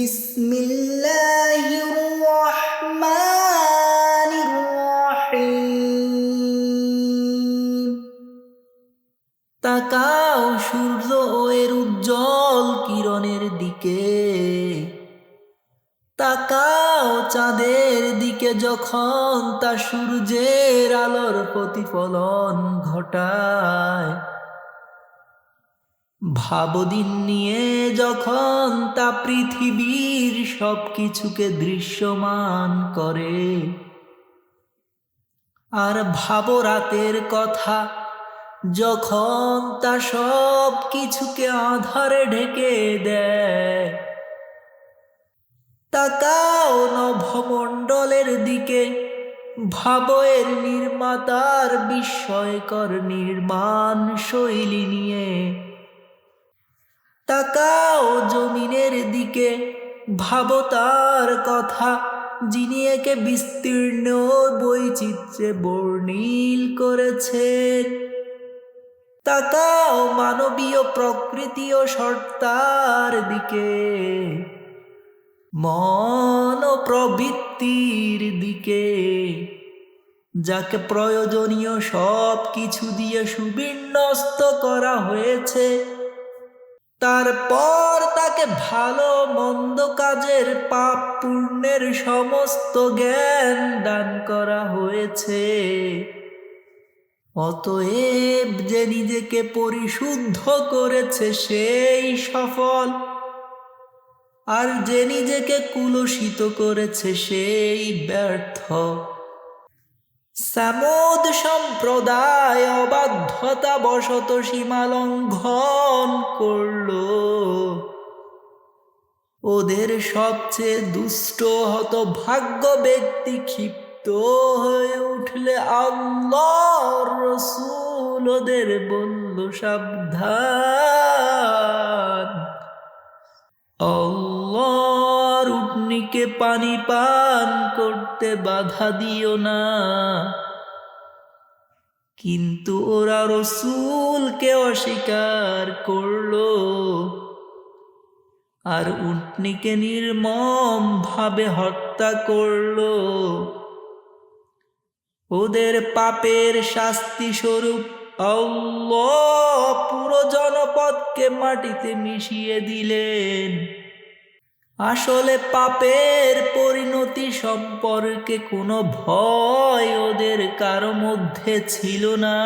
বিসমিল্লাহির রহমানির রহিম। তাকাও সূর্য এর উজ্জ্বল কিরণের দিকে, তাকাও চাঁদের দিকে যখন তা সূর্যের আলোর প্রতিফলন ঘটায়। ভাবদিন নিয়ে যখন তা পৃথিবীর সব কিছুকে দৃশ্যমান করে। আর ভাবো রাতের কথা, যখন তা সব কিছুকে আঁধারে ঢেকে দেয়। তাকাও নভমণ্ডলের দিকে, ভাবো এর নির্মাতার বিস্ময়কর নির্মাণ শৈলী নিয়ে। তাকাও জমিনের দিকে, ভাবো তার কথা, যিনি একে বিস্তীর্ণ বৈচিত্র্যে বর্ণিল করেছেন। তাকাও মানবীয় প্রকৃতি ও সত্তার দিকে, মন ও প্রবৃত্তির দিকে, যাকে প্রয়োজনীয় সব কিছু দিয়ে সুবিন্যস্ত করা হয়েছে। তারপর তাকে ভালো মন্দ কাজের পাপ পুণ্যের সমস্ত জ্ঞান দান করা হয়েছে। অতএব যে নিজেকে পরিশুদ্ধ করেছে সেই সফল, আর যে নিজেকে কুলসিত করেছে সেই ব্যর্থ। সামুদ সম্প্রদায় অবাধ্যতা বশত সীমা লঙ্ঘন করল। ওদের সবচেয়ে দুষ্ট হতভাগ্য ব্যক্তি ক্ষিপ্ত হয়ে উঠলে আল্লাহর রাসূল ওদের বলল, সাবধান, আল্লাহর উটনীকে পানি পান করতে বাধা দিও না। কিন্তু ওরা রাসূলকে অস্বীকার করলো, আর উটনীকে নির্মম ভাবে হত্যা করলো। ওদের পাপের শাস্তি স্বরূপ আল্লাহ পুরো জনপদকে মাটিতে মিশিয়ে দিলেন। আসলে পাপের পরিণতি সম্পর্কে কোনো ভয় ওদের কারো মধ্যে ছিল না।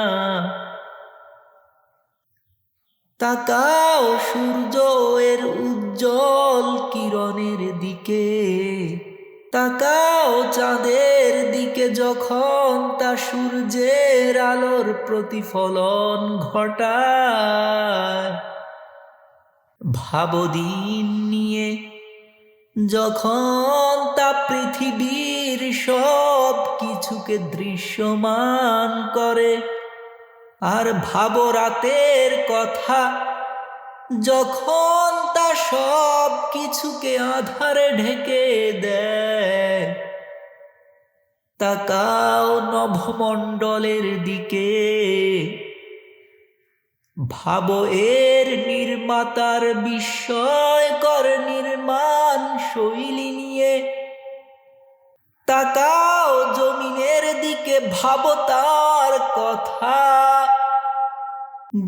তাকাও সূর্য এর উজ্জ্বল কিরণের দিকে, তাকাও চাঁদের দিকে যখন তা সূর্যের আলোর প্রতিফলন ঘটায়। ভাবদিন নিয়ে যখন তা পৃথিবীর সব কিছুকে দৃশ্যমান করে। আর ভাবো রাতের কথা, যখন তা সব কিছুকে আঁধারে ঢেকে দেয়। তাকাও নভমণ্ডলের দিকে, ভাবো এর নির্মাতার বিস্ময়কর নির্মাণ শৈলী নিয়ে। তাকাও জমিনের দিকে, ভাবো তার কথা,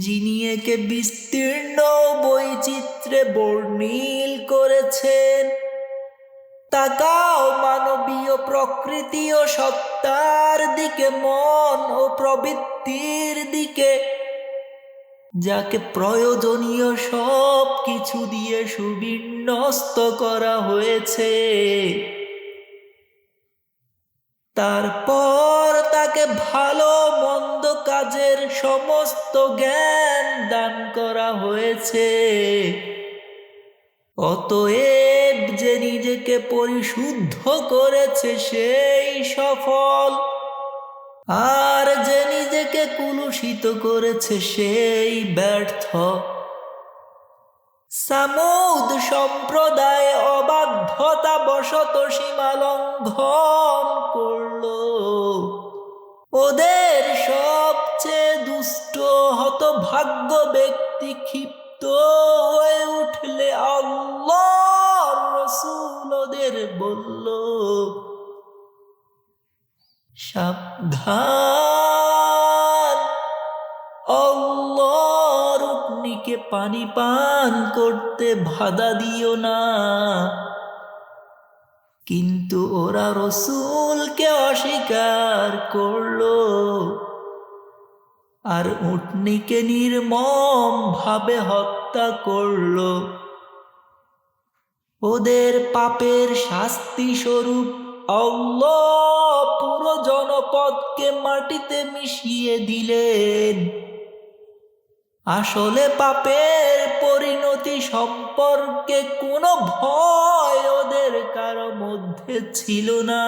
যিনি একে বিস্তীর্ণ বৈচিত্র্যে বর্ণিল করেছেন। তাকাও মানবীয় প্রকৃতি ও সত্তার দিকে, মন ও প্রবৃত্তির দিকে, যাকে প্রয়োজনীয় সব কিছু দিয়ে সুবিন্যস্ত করা হয়েছে। তারপর তাকে ভালো মন্দ কাজের সমস্ত জ্ঞান দান করা হয়েছে। অতএব যে নিজেকে পরিশুদ্ধ করেছে সেই সফল, আর যে নিজেকে কুলুষিত করেছে সেই ব্যর্থ। সামুদ সম্প্রদায় অবাধ্যতা বশত সীমা লঙ্ঘন করল। ওদের সবচেয়ে দুষ্ট হতভাগ্য ব্যক্তি ক্ষিপ্ত হয়ে উঠলে আল্লাহর রাসূল সাবধান, আল্লাহর উটনীকে পানি পান করতে বাধা দিও না। কিন্তু ওরা রসূলকে অস্বীকার করলো আর উটনীকে নির্মম ভাবে হত্যা করলো। ওদের পাপের শাস্তি স্বরূপ আল্লাহ পুরো জনপদকে মাটিতে মিশিয়ে দিলেন। আসলে পাপের পরিণতি সম্পর্কে কোনো ভয় ওদের কারো মধ্যে ছিল না।